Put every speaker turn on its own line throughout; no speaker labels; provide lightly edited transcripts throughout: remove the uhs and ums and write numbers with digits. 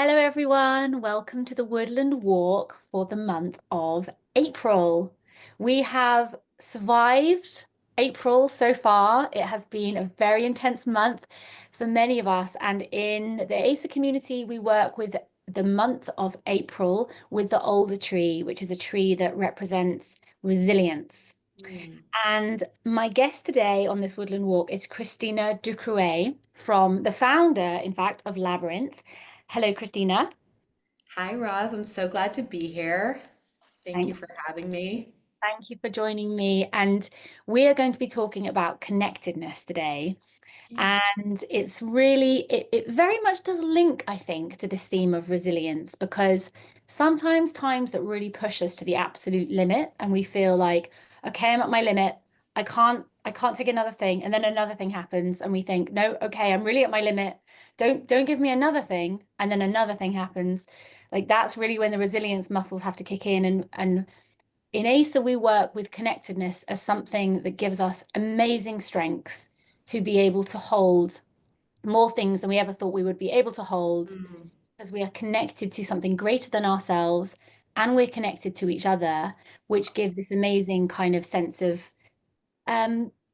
Hello, everyone. Welcome to the Woodland Walk for the month of April. We have survived April so far. It has been a very intense month for many of us. And in the ACER community, we work with the month of April with the older tree, which is a tree that represents resilience.
Mm.
And my guest today on this Woodland Walk is Christina Ducruet from the founder, in fact, of Labyrxnth. Hello, Christina.
Hi, Roz. I'm so glad to be here. Thank you
Thank,
for having me.
thank you for joining me. And we are going to be talking about connectedness today.
Yeah.
And it's really, it very much does link, I think, to this theme of resilience because sometimes times that really push us to the absolute limit and we feel like, okay, I'm at my limit. I can't take another thing. And then another thing happens and we think, no, okay, I'm really at my limit. Don't give me another thing. And then another thing happens. Like that's really when the resilience muscles have to kick in. And in ACER, we work with connectedness as something that gives us amazing strength to be able to hold more things than we ever thought we would be able to hold
Mm.
because we are connected to something greater than ourselves and we're connected to each other, which give this amazing kind of sense of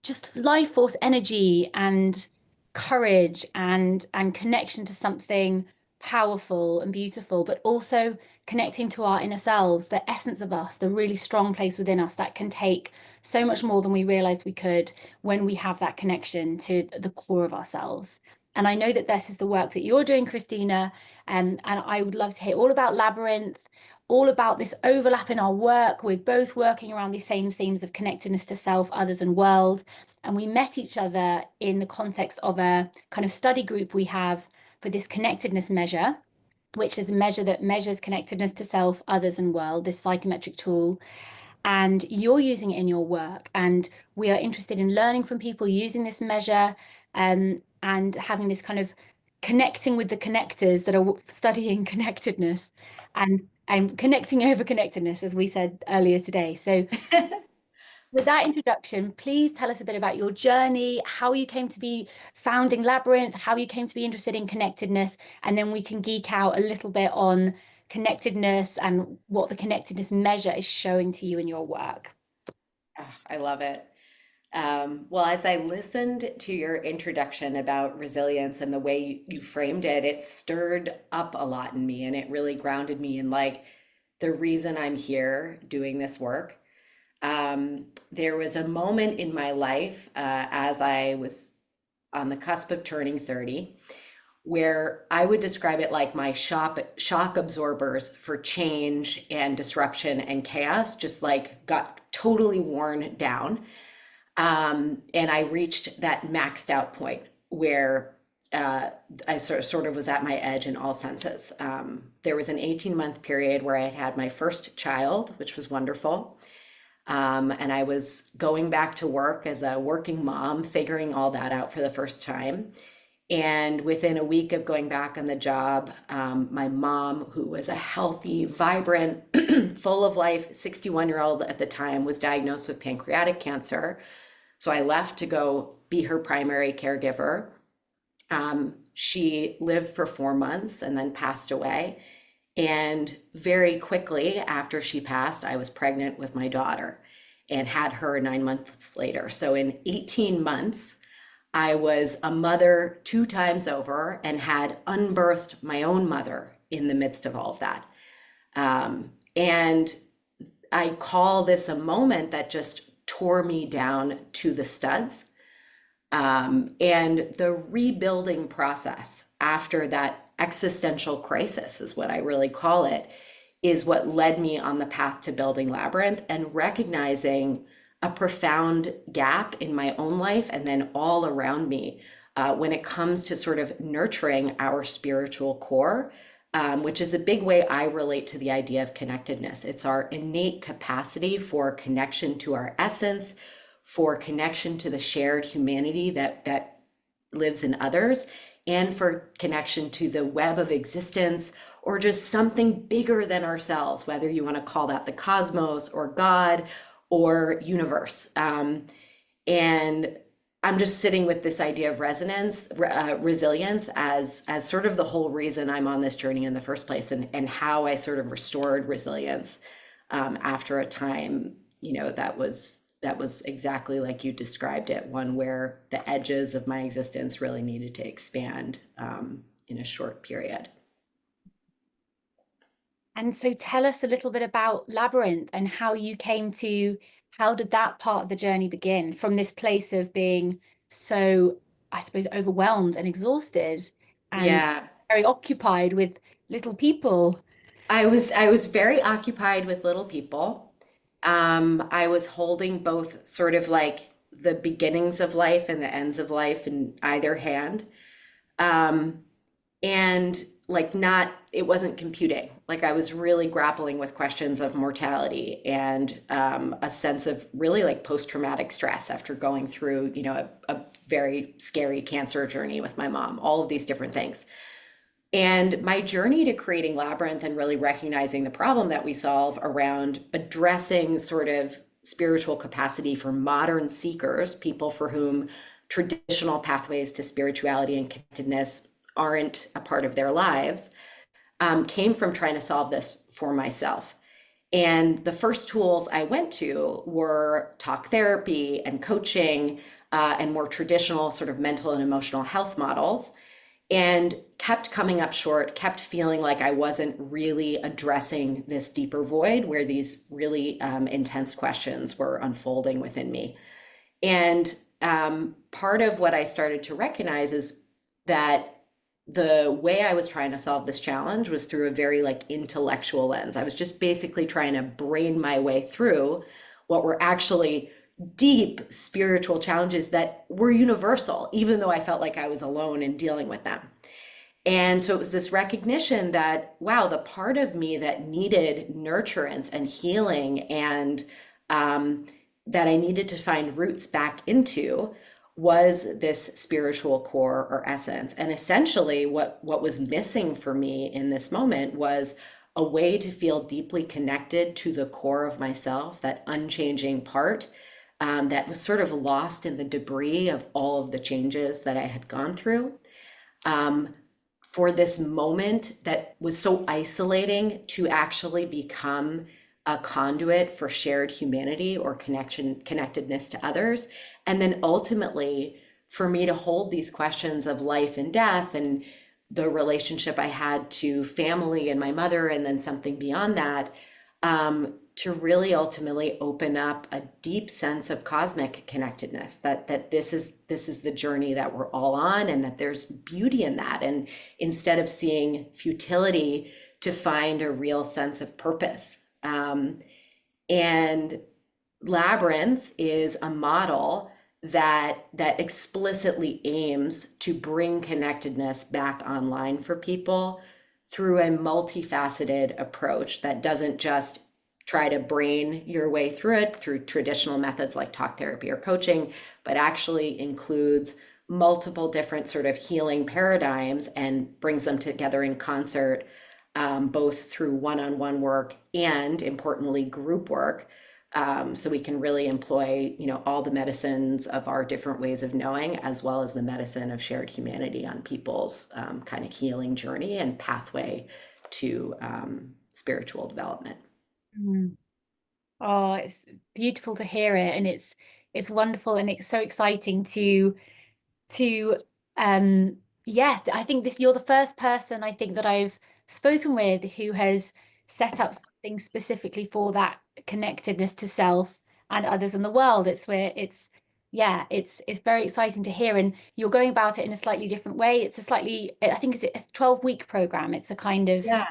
just life force energy and courage and connection to something powerful and beautiful, but also connecting to our inner selves, the essence of us, the really strong place within us that can take so much more than we realized we could when we have that connection to the core of ourselves. And I know that this is the work that you're doing, Christina, and I would love to hear all about Labyrxnth, all about this overlap in our work. We're both working around these same themes of connectedness to self, others, and world. And we met each other in the context of a kind of study group we have for this connectedness measure, which is a measure that measures connectedness to self, others, and world, this psychometric tool. And you're using it in your work. And we are interested in learning from people using this measure and having this kind of connecting with the connectors that are studying connectedness and connecting over connectedness, as we said earlier today. So with that introduction, please tell us a bit about your journey, how you came to be founding Labyrxnth, how you came to be interested in connectedness, and then we can geek out a little bit on connectedness and what the connectedness measure is showing to you in your work.
Ah, I love it. Well, as I listened to your introduction about resilience and the way you framed it, it stirred up a lot in me and it really grounded me in like the reason I'm here doing this work. There was a moment in my life as I was on the cusp of turning 30 where I would describe it like my shock absorbers for change and disruption and chaos just like got totally worn down. And I reached that maxed out point where I sort of was at my edge in all senses. There was an 18-month period where I had had my first child, which was wonderful. And I was going back to work as a working mom, figuring all that out for the first time. And within a week of going back on the job, my mom, who was a healthy, vibrant, full of life 61-year-old at the time, was diagnosed with pancreatic cancer. So I left to go be her primary caregiver. She lived for 4 months and then passed away. And very quickly after she passed, I was pregnant with my daughter and had her 9 months later. So in 18 months, I was a mother two times over and had unbirthed my own mother in the midst of all of that. And I call this a moment that just tore me down to the studs. And the rebuilding process after that existential crisis is what I really call it, is what led me on the path to building Labyrxnth and recognizing a profound gap in my own life and then all around me when it comes to sort of nurturing our spiritual core, which is a big way I relate to the idea of connectedness. It's our innate capacity for connection to our essence, for connection to the shared humanity that lives in others, and for connection to the web of existence or just something bigger than ourselves, whether you want to call that the cosmos or God or universe. And I'm just sitting with this idea of resilience as sort of the whole reason I'm on this journey in the first place, and how I sort of restored resilience after a time, that was exactly like you described it, one where the edges of my existence really needed to expand in a short period.
And so tell us a little bit about Labyrxnth and how did that part of the journey begin from this place of being so, I suppose, overwhelmed and exhausted and
Yeah.
very occupied with little people?
I was very occupied with little people. I was holding both sort of like the beginnings of life and the ends of life in either hand. Um, and like not it wasn't computing. Like I was really grappling with questions of mortality and a sense of really like post-traumatic stress after going through, a very scary cancer journey with my mom, all of these different things. And my journey to creating Labyrxnth and really recognizing the problem that we solve around addressing sort of spiritual capacity for modern seekers, people for whom traditional pathways to spirituality and connectedness aren't a part of their lives, came from trying to solve this for myself. And the first tools I went to were talk therapy and coaching, and more traditional sort of mental and emotional health models, and kept coming up short, kept feeling like I wasn't really addressing this deeper void where these really intense questions were unfolding within me. And part of what I started to recognize is that the way I was trying to solve this challenge was through a very like intellectual lens. I was just basically trying to brain my way through what were actually deep spiritual challenges that were universal, even though I felt like I was alone in dealing with them. And so it was this recognition that, wow, the part of me that needed nurturance and healing and that I needed to find roots back into was this spiritual core or essence. And essentially, what was missing for me in this moment was a way to feel deeply connected to the core of myself, that unchanging part that was sort of lost in the debris of all of the changes that I had gone through. For this moment that was so isolating to actually become a conduit for shared humanity or connectedness to others. And then ultimately, for me to hold these questions of life and death and the relationship I had to family and my mother, and then something beyond that, to really ultimately open up a deep sense of cosmic connectedness, that this is the journey that we're all on, and that there's beauty in that. And instead of seeing futility, to find a real sense of purpose. And Labyrxnth is a model that explicitly aims to bring connectedness back online for people through a multifaceted approach that doesn't just try to brain your way through it through traditional methods like talk therapy or coaching, but actually includes multiple different sort of healing paradigms and brings them together in concert, both through one-on-one work and, importantly, group work. So we can really employ, all the medicines of our different ways of knowing, as well as the medicine of shared humanity on people's kind of healing journey and pathway to spiritual development.
Mm. Oh, it's beautiful to hear it, and it's wonderful, and it's so exciting to yeah, I think this you're the first person I think that I've spoken with who has set up something specifically for that connectedness to self and others in the world. It's where it's yeah, it's very exciting to hear, and you're going about it in a slightly different way. It's a slightly, I think it's a 12-week program. It's a kind of
Yeah.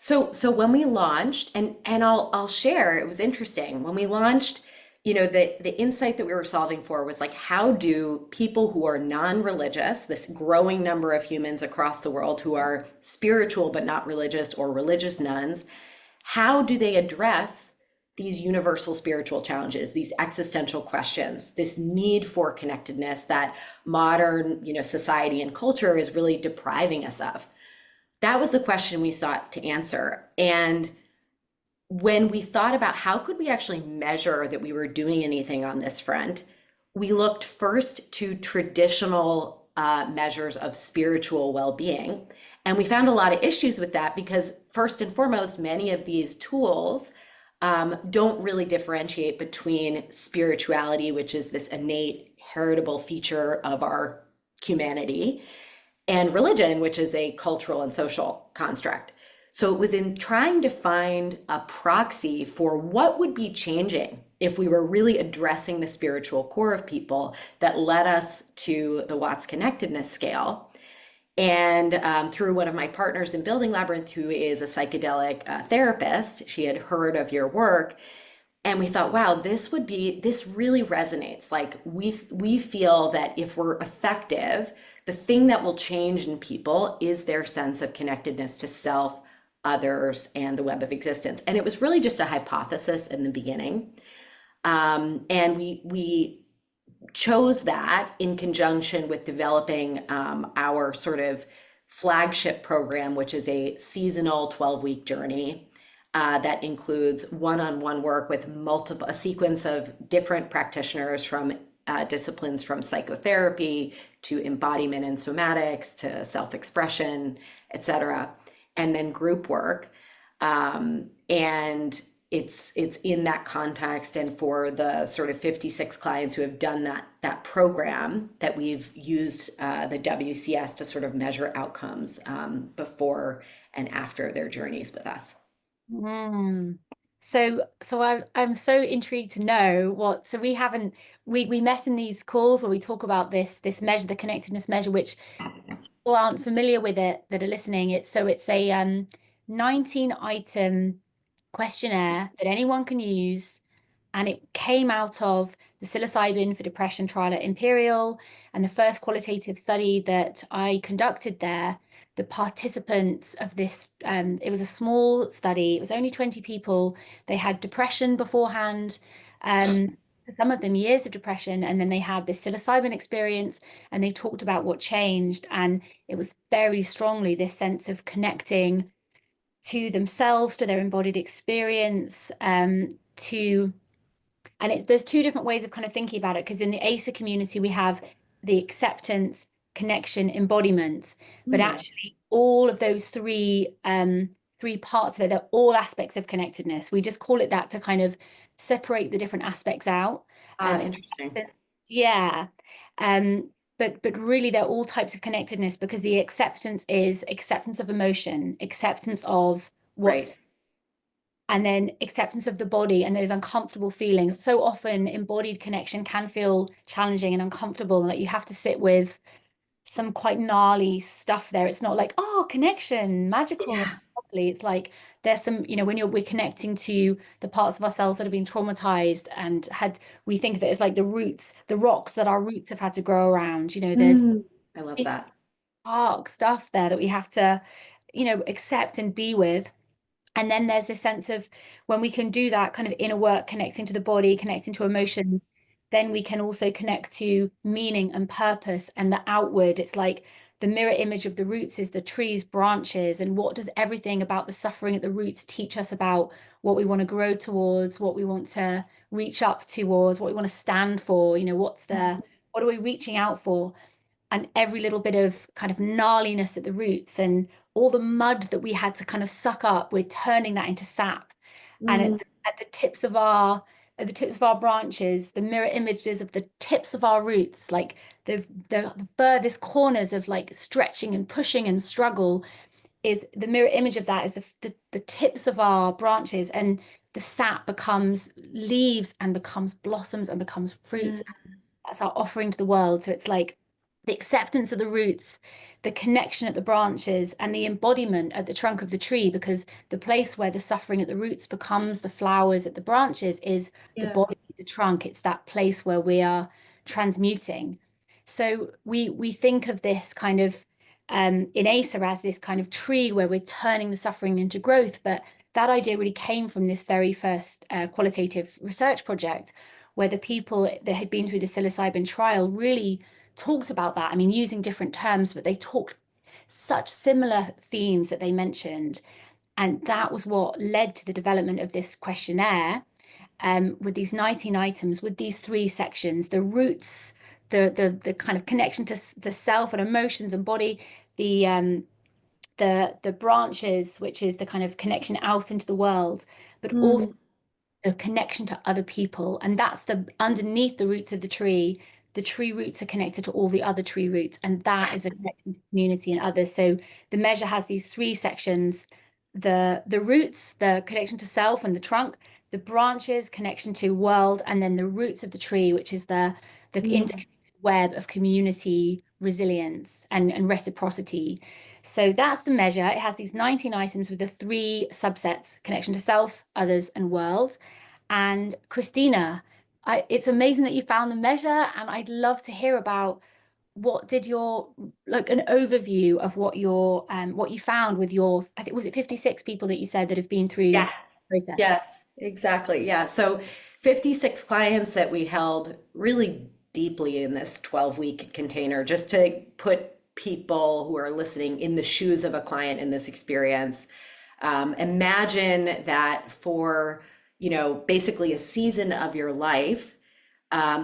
So when we launched, and I'll share, it was interesting. When we launched, the insight that we were solving for was like, how do people who are non-religious, this growing number of humans across the world who are spiritual but not religious, or religious nones, how do they address these universal spiritual challenges, these existential questions, this need for connectedness that modern, society and culture is really depriving us of? That was the question we sought to answer. And when we thought about how could we actually measure that we were doing anything on this front, we looked first to traditional measures of spiritual well-being. And we found a lot of issues with that because, first and foremost, many of these tools don't really differentiate between spirituality, which is this innate, heritable feature of our humanity, and religion, which is a cultural and social construct. So it was in trying to find a proxy for what would be changing if we were really addressing the spiritual core of people that led us to the Watts Connectedness Scale. And through one of my partners in building Labyrxnth, who is a psychedelic therapist, she had heard of your work, and we thought, wow, this really resonates. Like we feel that if we're effective, the thing that will change in people is their sense of connectedness to self, others, and the web of existence. And it was really just a hypothesis in the beginning. And we chose that in conjunction with developing our sort of flagship program, which is a seasonal 12-week journey that includes one-on-one work with a sequence of different practitioners from disciplines from psychotherapy to embodiment and somatics to self-expression, etc., and then group work. And it's in that context and for the sort of 56 clients who have done that program that we've used the WCS to sort of measure outcomes before and after their journeys with us.
Mm. I'm so intrigued to know what, so we haven't, we met in these calls where we talk about this measure, the connectedness measure, which people aren't familiar with it that are listening. It's a 19 item questionnaire that anyone can use. And it came out of the psilocybin for depression trial at Imperial. And the first qualitative study that I conducted there, the participants of this, it was a small study, it was only 20 people. They had depression beforehand, some of them years of depression, and then they had this psilocybin experience and they talked about what changed. And it was very strongly this sense of connecting to themselves, to their embodied experience, to and there's two different ways of kind of thinking about it, because in the ACER community we have the acceptance, connection, embodiment, but
Hmm.
actually all of those three parts of it, they're all aspects of connectedness. We just call it that to kind of separate the different aspects out.
Interesting.
Acceptance, yeah. Um, but really they're all types of connectedness, because the acceptance is acceptance of emotion, acceptance of what's,
Right.
and then acceptance of the body and those uncomfortable feelings. So often embodied connection can feel challenging and uncomfortable, and that you have to sit with some quite gnarly stuff there. It's not like, oh, connection, magical and
Yeah.
lovely. It's like there's some, when we're connecting to the parts of ourselves that have been traumatized and we think of it as like the roots, the rocks that our roots have had to grow around. There's
Mm. I love
big,
that.
dark stuff there that we have to, accept and be with. And then there's this sense of when we can do that kind of inner work, connecting to the body, connecting to emotions, then we can also connect to meaning and purpose and the outward. It's like the mirror image of the roots is the trees, branches, and what does everything about the suffering at the roots teach us about what we want to grow towards, what we want to reach up towards, what we want to stand for, what are we reaching out for? And every little bit of kind of gnarliness at the roots and all the mud that we had to kind of suck up, we're turning that into sap. And
Mm.
at the tips of our branches, the mirror images of the tips of our roots, like the furthest corners of like stretching and pushing and struggle, is the mirror image of that is the tips of our branches, and the sap becomes leaves and becomes blossoms and becomes fruits.
Mm.
That's our offering to the world. So it's like the acceptance of the roots, the connection at the branches, and the embodiment at the trunk of the tree, because the place where the suffering at the roots becomes the flowers at the branches is the
Yeah.
body, the trunk. It's that place where we are transmuting. So we think of this kind of in ACER as this kind of tree where we're turning the suffering into growth, but that idea really came from this very first qualitative research project, where the people that had been through the psilocybin trial really talked about that. I mean, using different terms, but they talked such similar themes that they mentioned. And that was what led to the development of this questionnaire. with these 19 items, with these three sections, the roots, the kind of connection to the self and emotions and body, the the branches, which is the kind of connection out into the world, but also
Mm.
a connection to other people. And that's the underneath the roots of the tree. The tree roots are connected to all the other tree roots, and that is a connection to community and others. So the measure has these three sections: the roots, the connection to self and the trunk, the branches, connection to world, and then the roots of the tree, which is the
Mm.
interconnected web of community, resilience, and reciprocity. So that's the measure. It has these 19 items with the three subsets: connection to self, others, and world. And Christina, it's amazing that you found the measure, and I'd love to hear about what did your like an overview of what you found with your, I think was it 56 people that you said that have been through
Yeah.
the process?
Yes, exactly. Yeah. So 56 clients that we held really deeply in this 12-week container, just to put people who are listening in the shoes of a client in this experience. Imagine that for, basically a season of your life,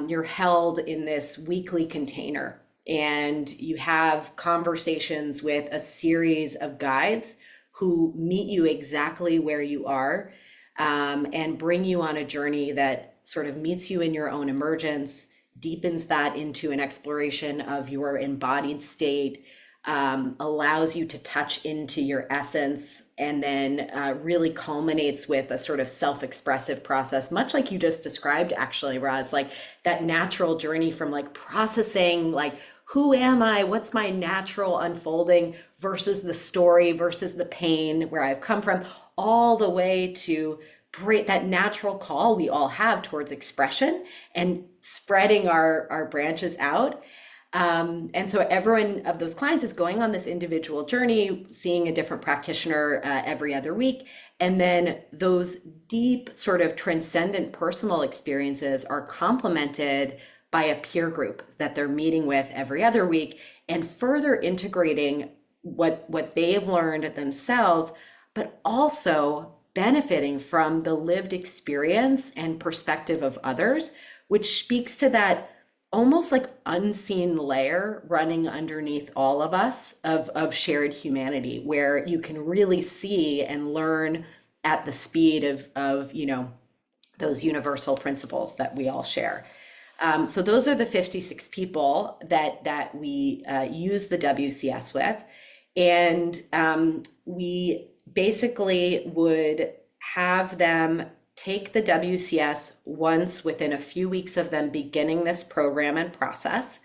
you're held in this weekly container and you have conversations with a series of guides who meet you exactly where you are, and bring you on a journey that sort of meets you in your own emergence, deepens that into an exploration of your embodied state, allows you to touch into your essence, and then really culminates with a sort of self-expressive process, much like you just described, actually, Roz, like that natural journey from like processing, like, who am I? What's my natural unfolding versus the story versus the pain where I've come from, all the way to break that natural call we all have towards expression and spreading our branches out. And so everyone of those clients is going on this individual journey, seeing a different practitioner every other week. And then those deep, sort of transcendent personal experiences are complemented by a peer group that they're meeting with every other week and further integrating what they have learned themselves, but also benefiting from the lived experience and perspective of others, which speaks to that almost like unseen layer running underneath all of us of shared humanity, where you can really see and learn at the speed of those universal principles that we all share. So those are the 56 people that we use the WCS with. And we basically would have them take the WCS once within a few weeks of them beginning this program and process.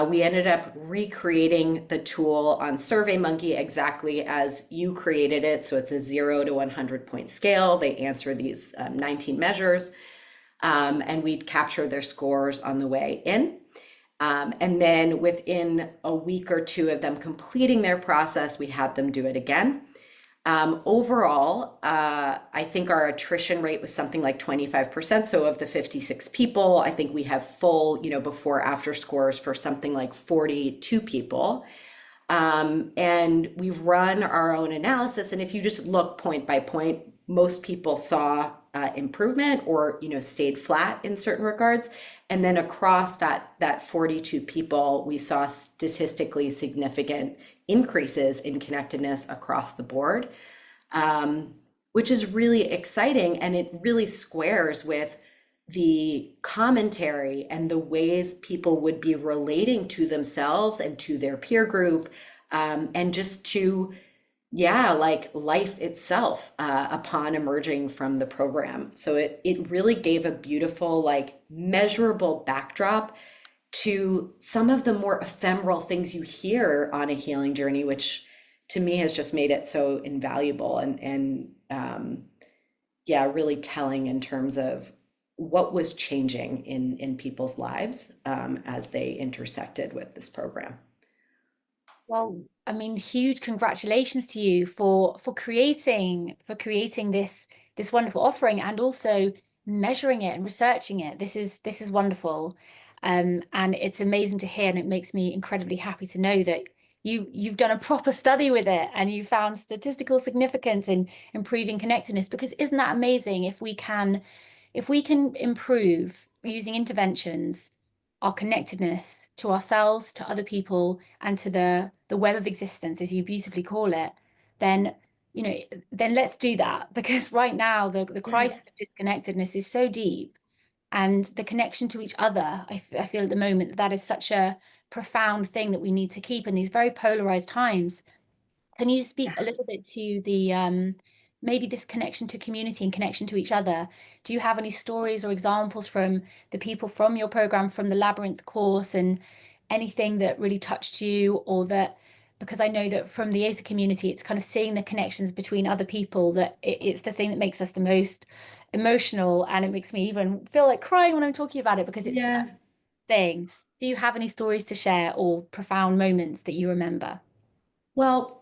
We ended up recreating the tool on SurveyMonkey exactly as you created it. So it's a 0 to 100 point scale. They answer these 19 measures, and we'd capture their scores on the way in. And then within a week or two of them completing their process, we had them do it again. Overall, I think our attrition rate was something like 25%. So of the 56 people, I think we have full, before after scores for something like 42 people. And we've run our own analysis. And if you just look point by point, most people saw improvement or, stayed flat in certain regards. And then across that 42 people, we saw statistically significant increases in connectedness across the board, which is really exciting. And it really squares with the commentary and the ways people would be relating to themselves and to their peer group, and just to, like life itself, upon emerging from the program. So it really gave a beautiful, like measurable backdrop to some of the more ephemeral things you hear on a healing journey, which to me has just made it so invaluable and really telling in terms of what was changing in people's lives, as they intersected with this program.
Well, I mean, huge congratulations to you for creating this wonderful offering and also measuring it and researching it. This is wonderful. And it's amazing to hear, and it makes me incredibly happy to know that you've done a proper study with it and you found statistical significance in improving connectedness, because isn't that amazing if we can improve using interventions our connectedness to ourselves, to other people, and to the web of existence, as you beautifully call it, then you know, then let's do that. Because right now the crisis
Yes.
of disconnectedness is so deep, and the connection to each other, I feel at the moment that that is such a profound thing that we need to keep in these very polarized times. Can you speak a little bit to the maybe this connection to community and connection to each other? Do you have any stories or examples from the people from your program, from the Labyrxnth course, and anything that really touched you, or that, because I know that from the ASA community, it's kind of seeing the connections between other people that it's the thing that makes us the most emotional, and it makes me even feel like crying when I'm talking about it because it's such
Yeah.
a thing. Do you have any stories to share or profound moments that you remember?
Well,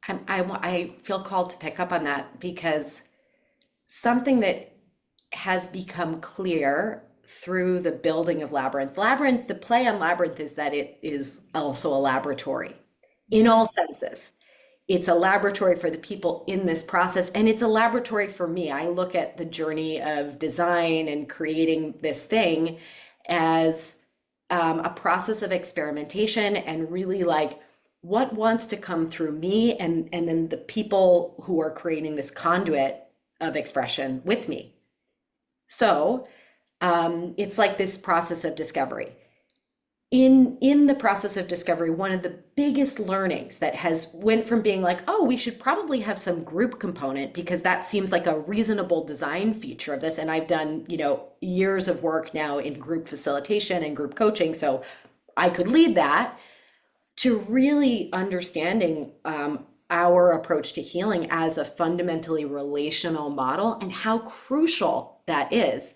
I feel called to pick up on that because something that has become clear through the building of Labyrinth. Labyrinth, the play on Labyrinth is that it is also a laboratory in
Mm,
all senses. It's a laboratory for the people in this process, and it's a laboratory for me. I look at the journey of design and creating this thing as a process of experimentation and really like what wants to come through me and then the people who are creating this conduit of expression with me. So it's like this process of discovery. In the process of discovery, one of the biggest learnings that has went from being like, oh, we should probably have some group component because that seems like a reasonable design feature of this. And I've done, years of work now in group facilitation and group coaching, so I could lead that, to really understanding our approach to healing as a fundamentally relational model and how crucial that is,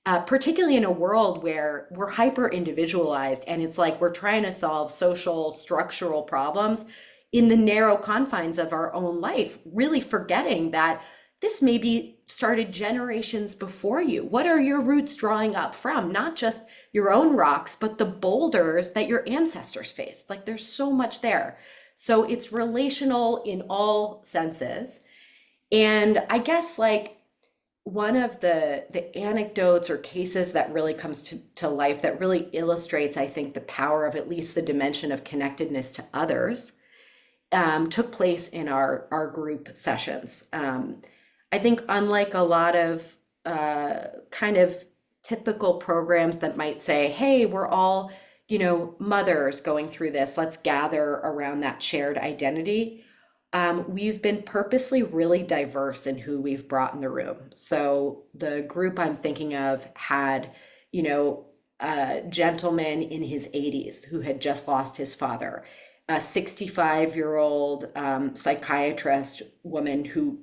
particularly in a world where we're hyper individualized and it's like we're trying to solve social structural problems in the narrow confines of our own life, really forgetting that this maybe started generations before you. What are your roots drawing up from? Not just your own rocks, but the boulders that your ancestors faced. Like there's so much there. So it's relational in all senses. And I guess like one of the anecdotes or cases that really comes to life that really illustrates, I think, the power of at least the dimension of connectedness to others took place in our group sessions. I think unlike a lot of kind of typical programs that might say, hey, we're all, mothers going through this, let's gather around that shared identity. We've been purposely really diverse in who we've brought in the room. So the group I'm thinking of had, a gentleman in his 80s who had just lost his father, a 65-year-old psychiatrist woman who,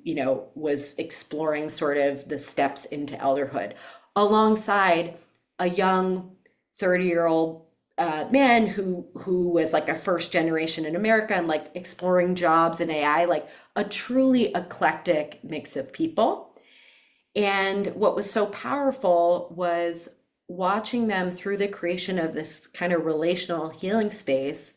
was exploring sort of the steps into elderhood, alongside a young 30-year-old man who was like a first generation in America and like exploring jobs and AI, like a truly eclectic mix of people. And what was so powerful was watching them through the creation of this kind of relational healing space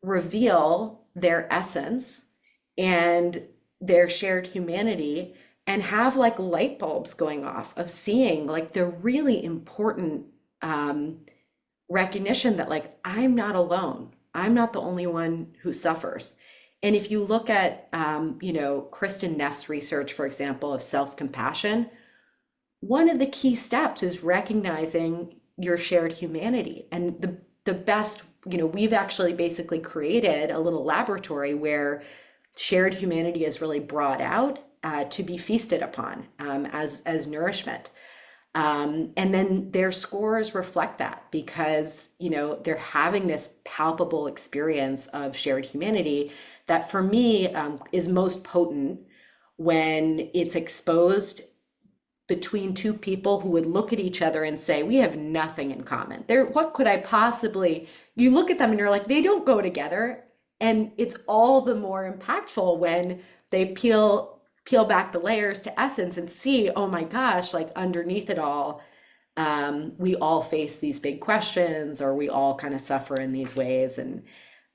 reveal their essence and their shared humanity and have like light bulbs going off of seeing like the really important recognition that like I'm not alone. I'm not the only one who suffers. And if you look at Kristen Neff's research, for example, of self-compassion, one of the key steps is recognizing your shared humanity. And the best, we've actually basically created a little laboratory where shared humanity is really brought out to be feasted upon as nourishment. And then their scores reflect that because, they're having this palpable experience of shared humanity that for me is most potent when it's exposed between two people who would look at each other and say, we have nothing in common. What could I possibly, you look at them and you're like, they don't go together. And it's all the more impactful when they peel back the layers to essence and see, oh my gosh, like underneath it all, we all face these big questions or we all kind of suffer in these ways. And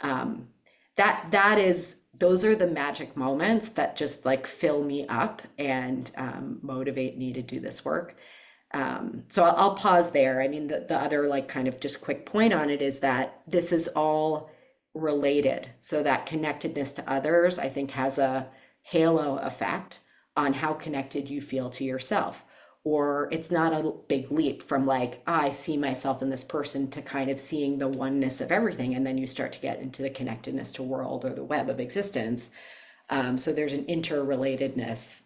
um, that is, those are the magic moments that just like fill me up and motivate me to do this work. So I'll pause there. I mean, the other like kind of just quick point on it is that this is all related. So that connectedness to others, I think, has a halo effect on how connected you feel to yourself. Or it's not a big leap from like, "Ah, I see myself in this person to kind of seeing the oneness of everything. And then you start to get into the connectedness to world or the web of existence. So there's an interrelatedness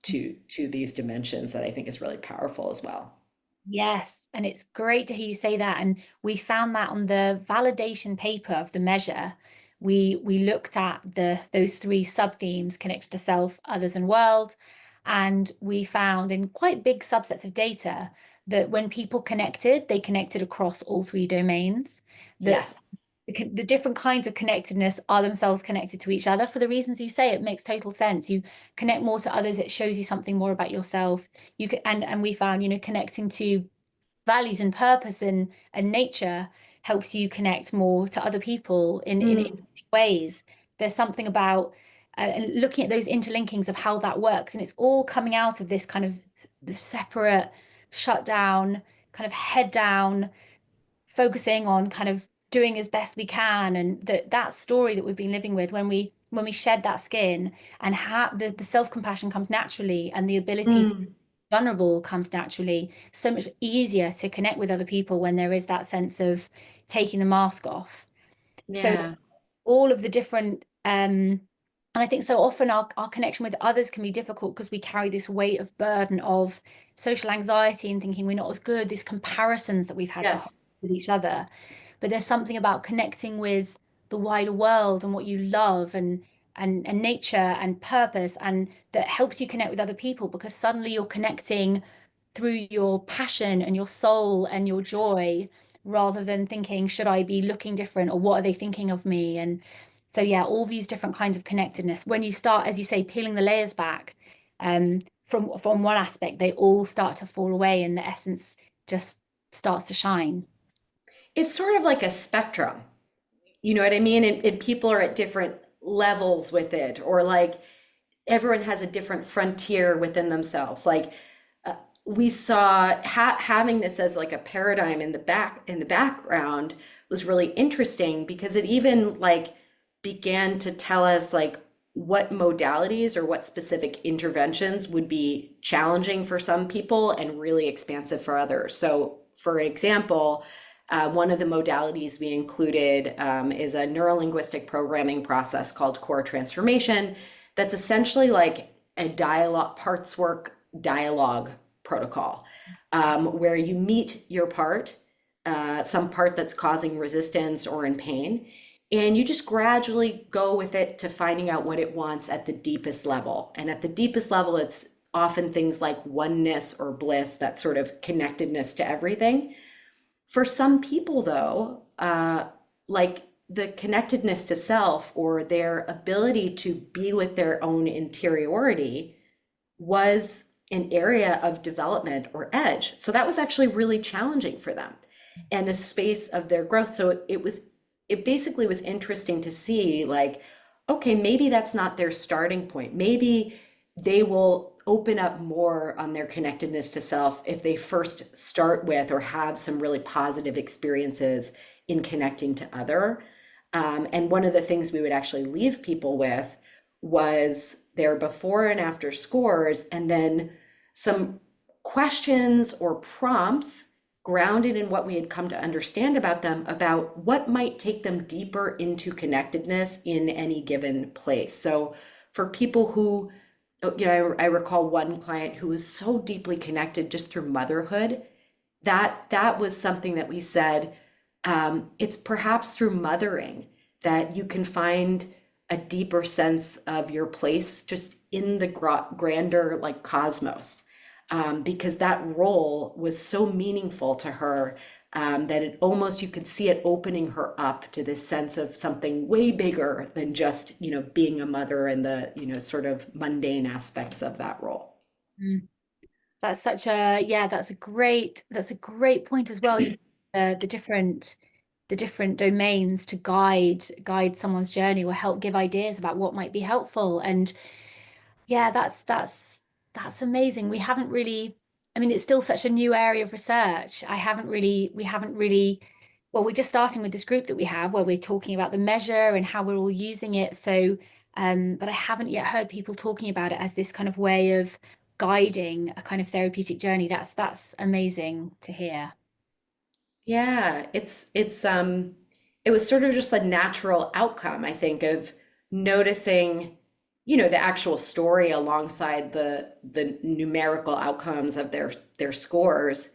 to these dimensions that I think is really powerful as well.
Yes, and it's great to hear you say that. And we found that on the validation paper of the measure, we looked at the those three sub-themes, connected to self, others, and world. And we found in quite big subsets of data that when people connected, they connected across all three domains. That
Yes.
the different kinds of connectedness are themselves connected to each other for the reasons you say. It makes total sense. You connect more to others, it shows you something more about yourself. You can, and we found, connecting to values and purpose and nature helps you connect more to other people in
Mm,
interesting ways. There's something about looking at those interlinkings of how that works, and it's all coming out of this kind of the separate, shut down, kind of head down, focusing on kind of doing as best we can, and that story that we've been living with when we shed that skin and have the self-compassion comes naturally, and the ability to be
mm,
vulnerable comes naturally. So much easier to connect with other people when there is that sense of taking the mask off. So
yeah.
all of the different and I think so often our connection with others can be difficult because we carry this weight of burden of social anxiety and thinking we're not as good, these comparisons that we've had to hold
Yes.
with each other. But there's something about connecting with the wider world and what you love, and nature and purpose, and that helps you connect with other people because suddenly you're connecting through your passion and your soul and your joy, rather than thinking, should I be looking different, or what are they thinking of me? And so, yeah, all these different kinds of connectedness. When you start, as you say, peeling the layers back, from one aspect, they all start to fall away, and the essence just starts to shine.
It's sort of like a spectrum. You know what I mean? And people are at different levels with it, or like everyone has a different frontier within themselves. Like we saw having this as like a paradigm in the background was really interesting because it even like began to tell us like what modalities or what specific interventions would be challenging for some people and really expansive for others. So, for example, one of the modalities we included is a neurolinguistic programming process called core transformation. That's essentially like a dialogue, parts work dialogue protocol, where you meet your part, some part that's causing resistance or in pain, and you just gradually go with it to finding out what it wants at the deepest level. And at the deepest level, it's often things like oneness or bliss, that sort of connectedness to everything. For some people, though, like the connectedness to self or their ability to be with their own interiority was an area of development or edge. So that was actually really challenging for them and a space of their growth. So it basically was interesting to see like, okay, maybe that's not their starting point. Maybe they will open up more on their connectedness to self if they first start with or have some really positive experiences in connecting to other. And one of the things we would actually leave people with was their before and after scores, and then some questions or prompts grounded in what we had come to understand about them, about what might take them deeper into connectedness in any given place. So for people who, I recall one client who was so deeply connected just through motherhood, that was something that we said, it's perhaps through mothering that you can find a deeper sense of your place just in the grander like cosmos, because that role was so meaningful to her, that it almost, you could see it opening her up to this sense of something way bigger than just being a mother and the sort of mundane aspects of that role.
Mm. That's such a, yeah, that's a great point as well. The different the different domains to guide someone's journey or help give ideas about what might be helpful. And yeah, that's amazing. We haven't really, I mean, it's still such a new area of research. We haven't really, well, we're just starting with this group that we have where we're talking about the measure and how we're all using it. So, but I haven't yet heard people talking about it as this kind of way of guiding a kind of therapeutic journey. That's amazing to hear.
Yeah, it was sort of just a natural outcome, I think, of noticing, the actual story alongside the numerical outcomes of their scores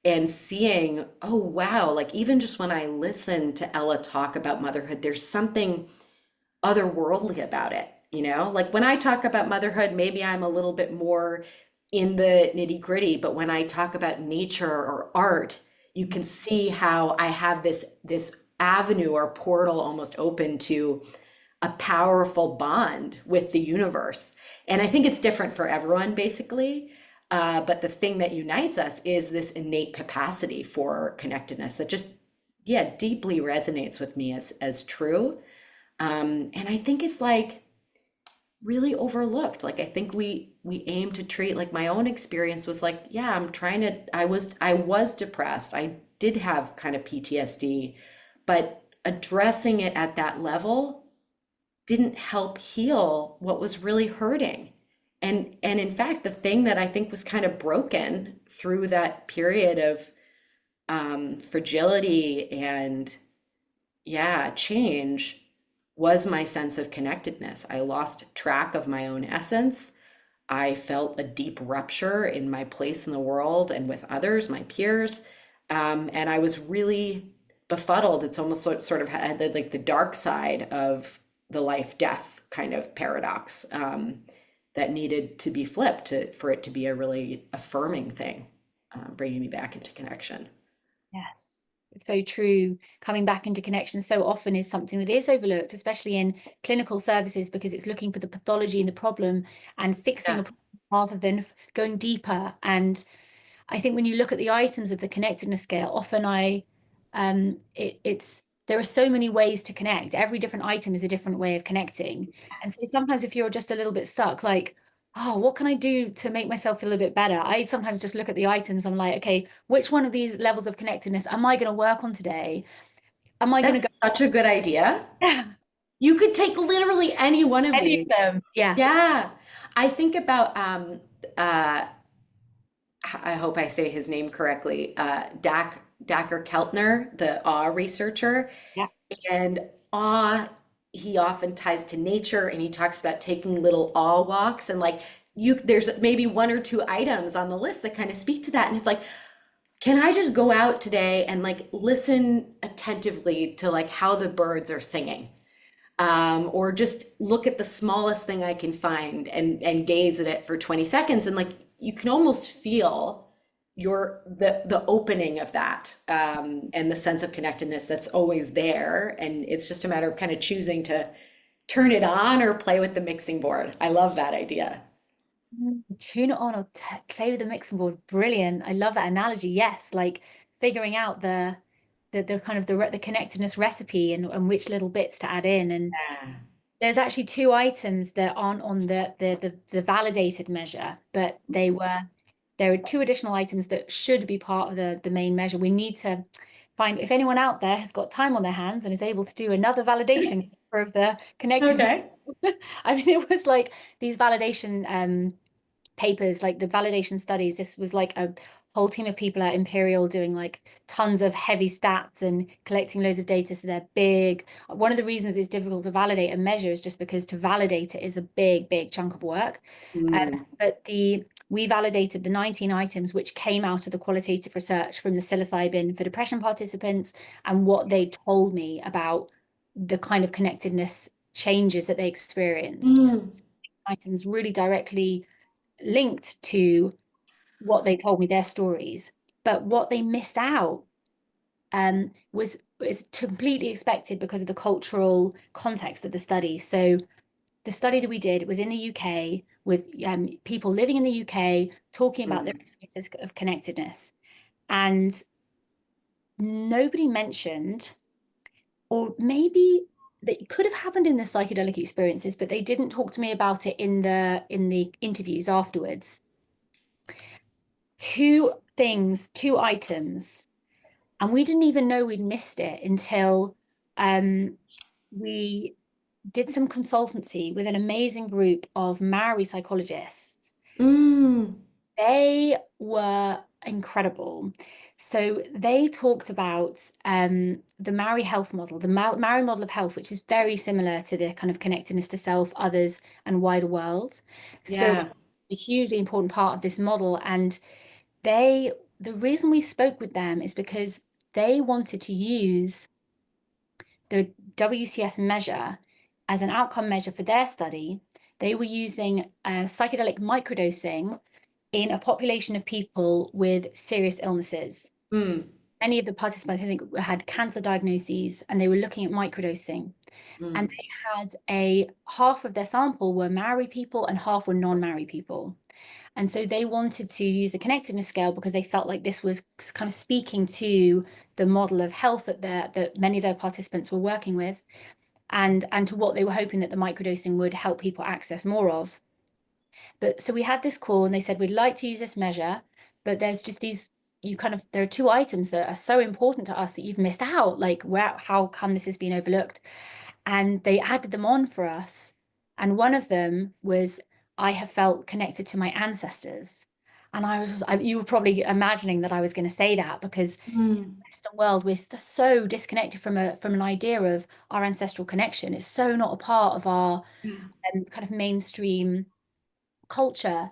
and seeing, oh wow, like even just when I listen to Ella talk about motherhood, there's something otherworldly about it, you know? Like when I talk about motherhood, maybe I'm a little bit more in the nitty-gritty, but when I talk about nature or art, you can see how I have this avenue or portal almost open to a powerful bond with the universe. And I think it's different for everyone, basically. But the thing that unites us is this innate capacity for connectedness that just, yeah, deeply resonates with me as true. And I think it's like really overlooked. Like I think we aim to treat, like my own experience was like, yeah, I was depressed. I did have kind of PTSD, but addressing it at that level didn't help heal what was really hurting. And in fact, the thing that I think was kind of broken through that period of fragility and, yeah, change was my sense of connectedness. I lost track of my own essence. I felt a deep rupture in my place in the world and with others, my peers. And I was really befuddled. It's almost sort of had like the dark side of the life death kind of paradox, that needed to be flipped for it to be a really affirming thing, bringing me back into connection.
Yes. It's so true. Coming back into connection so often is something that is overlooked, especially in clinical services, because it's looking for the pathology and the problem and fixing
Yeah.
a problem rather than going deeper. And I think when you look at the items of the connectedness scale, often it's there are so many ways to connect. Every different item is a different way of connecting. And so sometimes if you're just a little bit stuck, like, oh, what can I do to make myself feel a bit better? I sometimes just look at the items. I'm like, okay, which one of these levels of connectedness am I going to work on today? Am I going to
That's
go
such a good idea. You could take literally any one of
any
these.
of them? Yeah.
Yeah. I think about uh I hope I say his name correctly, Dacher Keltner, the awe researcher.
Yeah.
And awe, he often ties to nature and he talks about taking little awe walks and like there's maybe one or two items on the list that kind of speak to that. And it's like, can I just go out today and like listen attentively to like how the birds are singing? Or just look at the smallest thing I can find and gaze at it for 20 seconds. And like you can almost feel the opening of that, and the sense of connectedness that's always there. And it's just a matter of kind of choosing to turn it on or play with the mixing board. I love that idea.
Tune it on or play with the mixing board. Brilliant. I love that analogy. Yes, like figuring out the kind of the connectedness recipe and which little bits to add in. And
Yeah.
there's actually two items that aren't on the validated measure, but there are two additional items that should be part of the main measure. We need to find if anyone out there has got time on their hands and is able to do another validation of the connectedness.
Okay.
I mean, it was like these validation papers, like the validation studies. This was like a whole team of people at Imperial doing like tons of heavy stats and collecting loads of data. So they're big. One of the reasons it's difficult to validate a measure is just because to validate it is a big, big chunk of work.
Mm.
But we validated the 19 items which came out of the qualitative research from the psilocybin for depression participants and what they told me about the kind of connectedness changes that they experienced.
Mm.
Items really directly linked to what they told me, their stories. But what they missed out was completely expected because of the cultural context of the study. So the study that we did was in the UK with people living in the UK talking about their
Mm.
experiences of connectedness. And nobody mentioned or maybe that could have happened in the psychedelic experiences, but they didn't talk to me about it in the interviews afterwards. Two things, two items, and we didn't even know we'd missed it until we did some consultancy with an amazing group of Maori psychologists.
Mm,
They were incredible. So they talked about the Maori health model, the Maori model of health, which is very similar to the kind of connectedness to self, others, and wider world. Spirit
yeah.
is a hugely important part of this model. And they, the reason we spoke with them is because they wanted to use the WCS measure as an outcome measure for their study. They were using psychedelic microdosing in a population of people with serious illnesses.
Mm,
Many of the participants, I think, had cancer diagnoses, and they were looking at microdosing. And
mm.
they had a half of their sample were Maori people and half were non-Maori people. And so they wanted to use the connectedness scale because they felt like this was kind of speaking to the model of health that many of their participants were working with, and to what they were hoping that the microdosing would help people access more of. But so we had this call and they said, we'd like to use this measure, but there's just these, you kind of, there are two items that are so important to us that you've missed out. Like, where, how come this has been overlooked? And they added them on for us. And one of them was, I have felt connected to my ancestors. And you were probably imagining that I was going to say that because
Mm.
Western world, we're so disconnected from an idea of our ancestral connection. It's so not a part of our
Yeah.
kind of mainstream culture.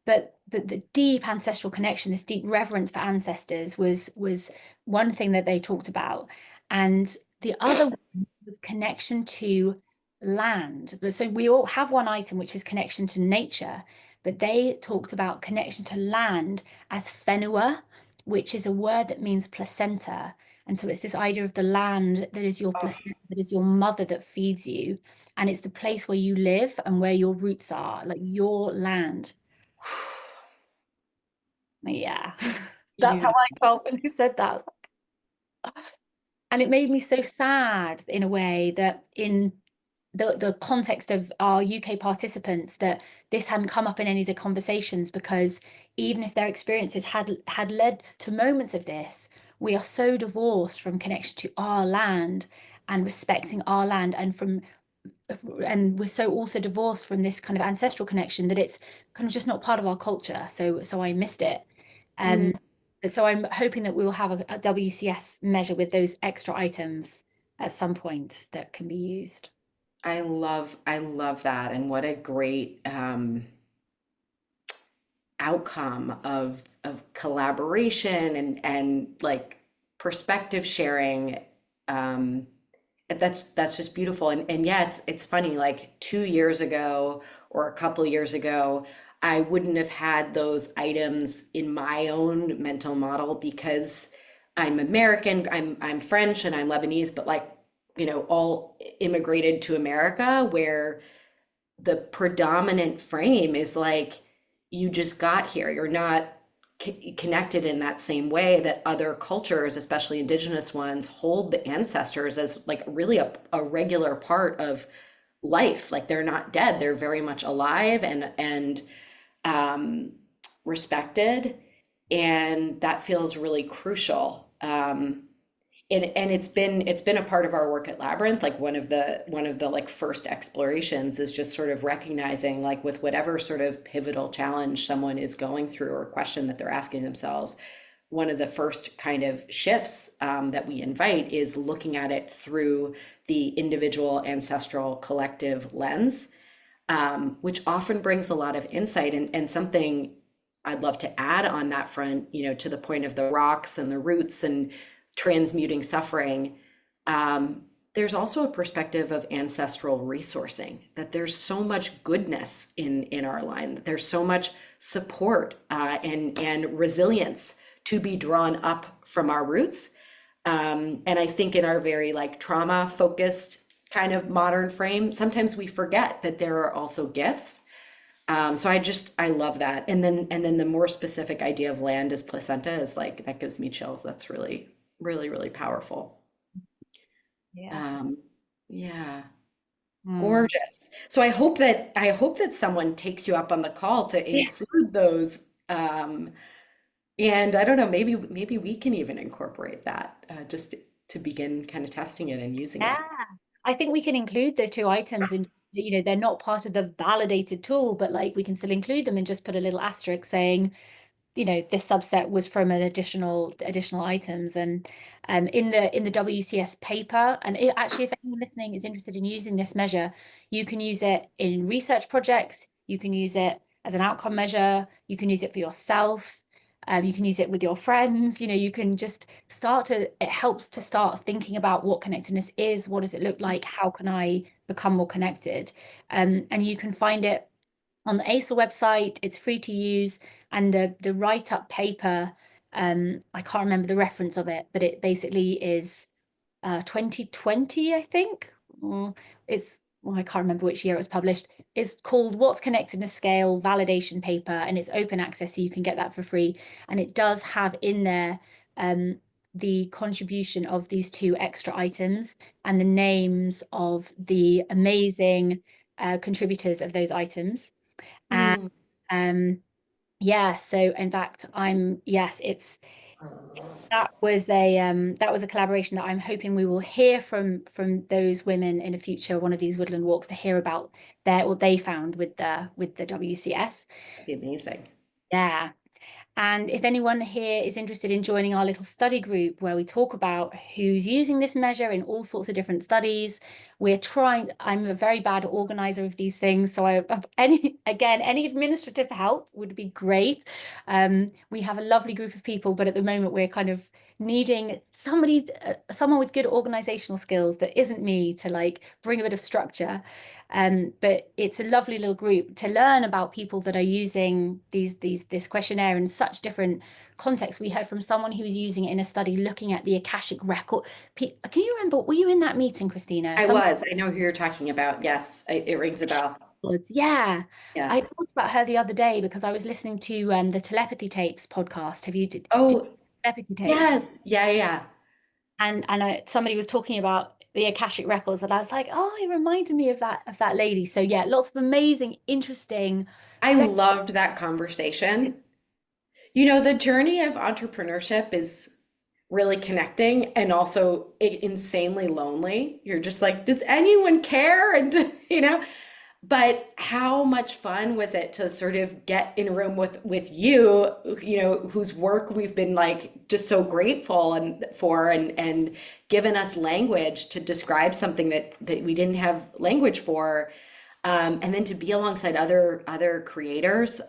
But the deep ancestral connection, this deep reverence for ancestors was one thing that they talked about. And the other one was connection to land. But so we all have one item which is connection to nature, but they talked about connection to land as whenua, which is a word that means placenta. And so it's this idea of the land that is your
Oh.
placenta, that is your mother that feeds you. And it's the place where you live and where your roots are, like your land. Yeah, that's how I
Beautiful.
felt when he said that. And it made me so sad in a way that in the context of our UK participants that this hadn't come up in any of the conversations because even if their experiences had led to moments of this, we are so divorced from connection to our land and respecting our land and we're so also divorced from this kind of ancestral connection that it's kind of just not part of our culture. So I missed it.
Mm.
Um, so I'm hoping that we will have a WCS measure with those extra items at some point that can be used.
I love that. And what a great outcome of collaboration and like perspective sharing. Um, that's just beautiful. And yeah, it's funny, like 2 years ago or a couple years ago, I wouldn't have had those items in my own mental model because I'm American, I'm French and I'm Lebanese, but like, all immigrated to America where the predominant frame is like you just got here. You're not connected in that same way that other cultures, especially indigenous ones, hold the ancestors as like really a regular part of life. Like they're not dead; they're very much alive and um, respected, and that feels really crucial. And it's been a part of our work at Labyrinth. Like one of the like first explorations is just sort of recognizing like with whatever sort of pivotal challenge someone is going through or question that they're asking themselves, one of the first kind of shifts that we invite is looking at it through the individual ancestral collective lens, which often brings a lot of insight and something I'd love to add on that front, to the point of the rocks and the roots and transmuting suffering. There's also a perspective of ancestral resourcing, that there's so much goodness in our line, that there's so much support and resilience to be drawn up from our roots. And I think in our very like trauma focused kind of modern frame, sometimes we forget that there are also gifts. So I love that. And then the more specific idea of land as placenta is like that gives me chills. That's really, really, really powerful.
Yes.
Um, yeah,
Hmm.
gorgeous. So I hope that someone takes you up on the call to
Yeah.
include those. And I don't know, maybe we can even incorporate that just to begin kind of testing it and using
Yeah.
it.
I think we can include the two items and they're not part of the validated tool, but like we can still include them and just put a little asterisk saying, this subset was from an additional items. And in the WCS paper, and actually, if anyone listening is interested in using this measure, you can use it in research projects, you can use it as an outcome measure, you can use it for yourself, you can use it with your friends. You can just it helps to start thinking about what connectedness is, what does it look like, how can I become more connected. And you can find it on the ASA website. It's free to use, and the write-up paper, I can't remember the reference of it, but it basically is 2020, I think. Or I can't remember which year it was published. It's called What's Connectedness Scale Validation Paper, and it's open access, so you can get that for free. And it does have in there um, the contribution of these two extra items and the names of the amazing contributors of those items. And
Hmm.
um, yeah, so in fact, it's that was a collaboration that I'm hoping we will hear from those women in a future one of these woodland walks to hear about what they found with the WCS.
That'd be amazing.
Yeah. And if anyone here is interested in joining our little study group where we talk about who's using this measure in all sorts of different studies, I'm a very bad organizer of these things. So any administrative help would be great. We have a lovely group of people, but at the moment we're kind of needing someone with good organizational skills that isn't me to like bring a bit of structure. But it's a lovely little group to learn about people that are using this questionnaire in such different contexts. We heard from someone who was using it in a study looking at the Akashic record. Can you remember? Were you in that meeting, Christina?
I was. I know who you're talking about. Yes, it rings a bell.
Yeah.
Yeah.
I thought about her the other day because I was listening to the Telepathy Tapes podcast. Did
Oh,
Telepathy Tapes?
yes. Yeah, yeah.
And somebody was talking about the Akashic records, and I was like, oh, it reminded me of that lady. So yeah, lots of amazing, interesting.
I loved that conversation. You know, the journey of entrepreneurship is really connecting and also insanely lonely. You're just like, does anyone care? And, but how much fun was it to sort of get in a room with you, whose work we've been like just so grateful and given us language to describe something that we didn't have language for. And then to be alongside other creators,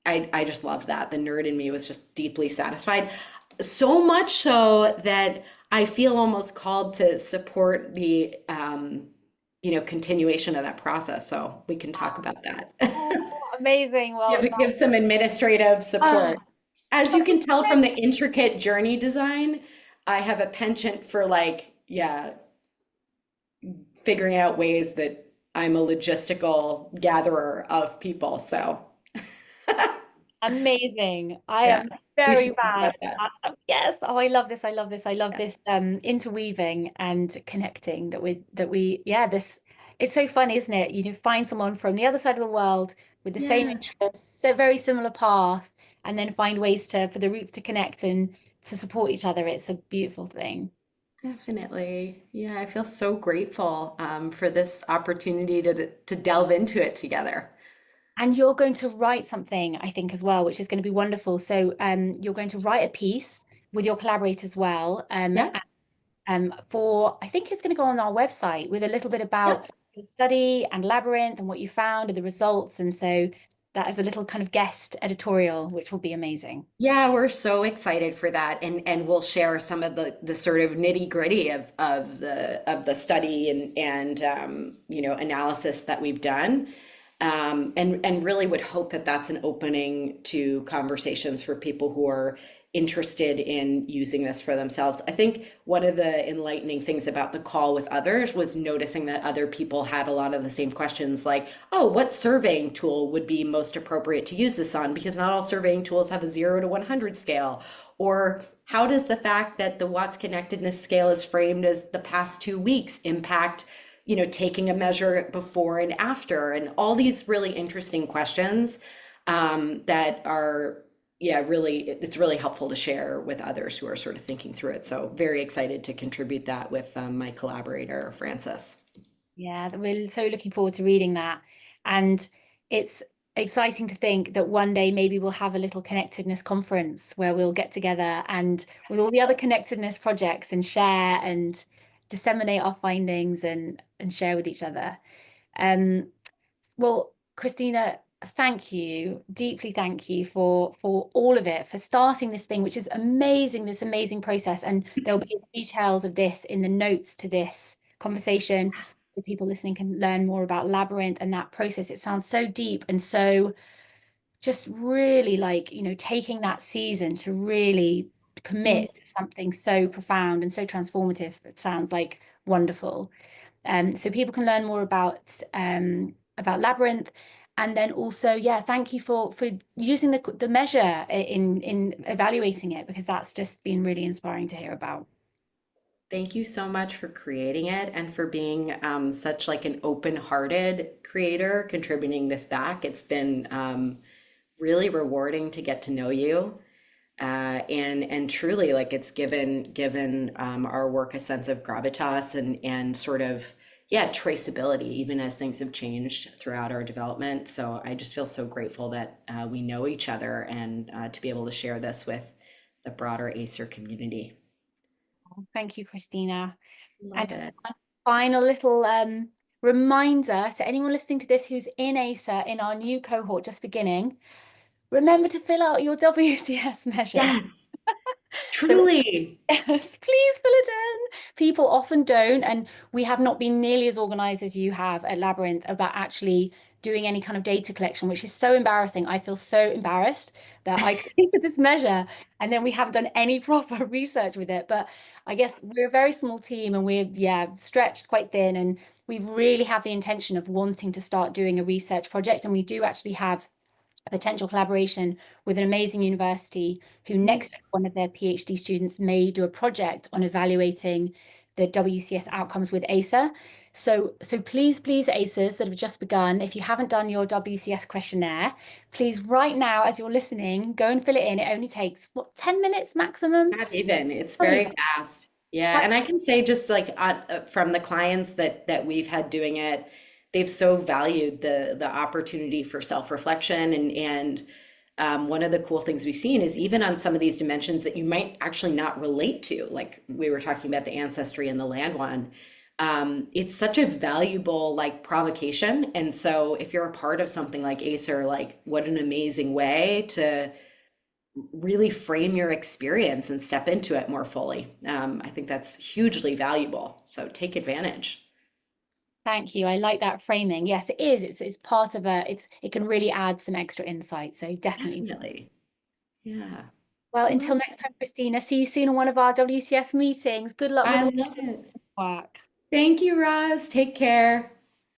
I just loved that. The nerd in me was just deeply satisfied. So much so that I feel almost called to support the continuation of that process. So we can talk about that.
Oh, amazing. Well,
Give some administrative
ah,
support. As you can tell from the intricate journey design, I have a penchant for like, yeah, figuring out ways that I'm a logistical gatherer of people. So
amazing. I
yeah,
am
we
very
should talk
bad
about that.
at yes. Oh, I love this. I love this. I love
Yeah.
this interweaving and connecting yeah, this it's so fun, isn't it? Find someone from the other side of the world with the same
Yeah,
interests, a very similar path, and then find ways for the roots to connect and to support each other. It's a beautiful thing.
definitely. Yeah, I feel so grateful for this opportunity to delve into it together.
And you're going to write something, I think, as well, which is going to be wonderful. So you're going to write a piece with your collaborator as well.
Yeah,
I think it's going to go on our website with a little bit
yeah.
about your study and Labyrinth and what you found and the results. And so that is a little kind of guest editorial, which will be amazing.
Yeah, we're so excited for that, and we'll share some of the sort of nitty-gritty of the study and analysis that we've done, and really would hope that that's an opening to conversations for people who are interested in using this for themselves. I think one of the enlightening things about the call with others was noticing that other people had a lot of the same questions, like, oh, what surveying tool would be most appropriate to use this on? Because not all surveying tools have a 0 to 100 scale. Or how does the fact that the Watts Connectedness Scale is framed as the past 2 weeks impact, taking a measure before and after, and all these really interesting questions that are, yeah, really, it's really helpful to share with others who are sort of thinking through it. So very excited to contribute that with my collaborator, Frances.
Yeah, we're so looking forward to reading that. And it's exciting to think that one day maybe we'll have a little connectedness conference where we'll get together and with all the other connectedness projects and share and disseminate our findings and share with each other. Um, well, Christina, thank you, deeply thank you for all of it, for starting this thing, which is amazing, this amazing process. And there'll be details of this in the notes to this conversation. So people listening can learn more about Labyrxnth and that process. It sounds so deep and so just really like, taking that season to really commit to something so profound and so transformative. It sounds like wonderful. So people can learn more about Labyrxnth. And then also, yeah, thank you for using the measure in evaluating it, because that's just been really inspiring to hear about.
Thank you so much for creating it and for being such like an open-hearted creator, contributing this back. It's been really rewarding to get to know you. And truly, like, it's given our work a sense of gravitas and sort of, yeah, traceability, even as things have changed throughout our development. So I just feel so grateful that we know each other, and to be able to share this with the broader Acer community.
Thank you, Christina. And
Love
just
it.
one final little reminder to anyone listening to this who's in ACER in our new cohort just beginning, remember to fill out your WCS measure.
Yes,
So
truly.
yes, please fill it in. People often don't, and we have not been nearly as organized as you have at Labyrxnth about actually doing any kind of data collection, which is so embarrassing. I feel so embarrassed that I created this measure and then we haven't done any proper research with it. But I guess we're a very small team and we're, yeah, stretched quite thin, and we really have the intention of wanting to start doing a research project. And we do actually have a potential collaboration with an amazing university who next
Amazing.
year, one of their PhD students may do a project on evaluating the WCS outcomes with ACER. So please, please, ACERs that have just begun, if you haven't done your WCS questionnaire, please right now, as you're listening, go and fill it in. It only takes, what, 10 minutes maximum?
Not even. It's
Not
very
even.
fast. Yeah,
Right.
and I can say just like from the clients that we've had doing it, they've so valued the opportunity for self-reflection, and one of the cool things we've seen is even on some of these dimensions that you might actually not relate to, like we were talking about the ancestry and the land one. It's such a valuable like provocation, and so if you're a part of something like Acer, like what an amazing way to really frame your experience and step into it more fully. I think that's hugely valuable. So take advantage.
Thank you. I like that framing. Yes, it is. It's part of it can really add some extra insight. So definitely.
Definitely. Yeah.
Well, until
Love
next time, Christina, see you soon in one of our WCS meetings. Good luck with
I
all
love it.
the work.
Thank you, Roz. Take care.